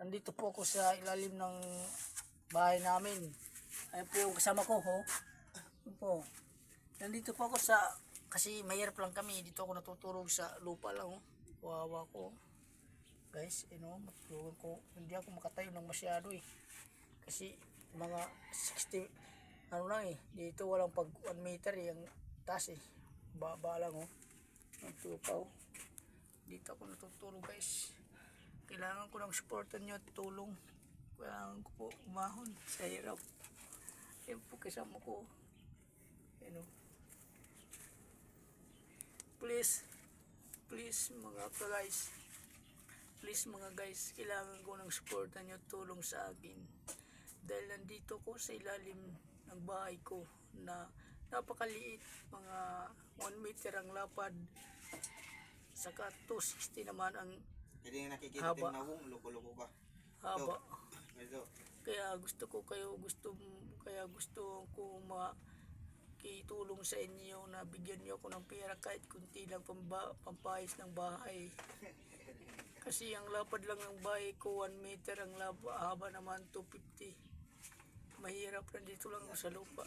Nandito po ako sa ilalim ng bahay namin. Ayun po yung kasama ko, ho. Ayun po. Nandito po ako sa, kasi mahirap lang kami. Dito ako natutulog sa lupa lang, ho. Wawa ko. Guys, matulungan ko. Hindi ako makatayo ng masyado eh. Kasi mga 60, ano lang eh. Dito walang pag 1 meter eh. Ang taas eh. Baba lang, ho. Ang tupaw. Dito ako natutulog, guys. Kailangan ko ng supportan nyo at tulong. Kailangan ko po umahon sa hirap. Yan po kasama ko. Please mga guys. Please mga guys, kailangan ko ng supportan nyo at tulong sa akin. Dahil nandito ko sa ilalim ng bahay ko na napakaliit. Mga 1 meter ang lapad. Saka 260 naman ang hindi nakikita din na loko-loko ka. haba. Ito. Kaya gusto ko makitulong sa inyo na bigyan niyo ako ng pera kahit kunti lang pampahis ng bahay. Kasi ang lapad lang ng bahay ko 1 meter, ang haba naman 250. Mahirap na dito lang sa lupa.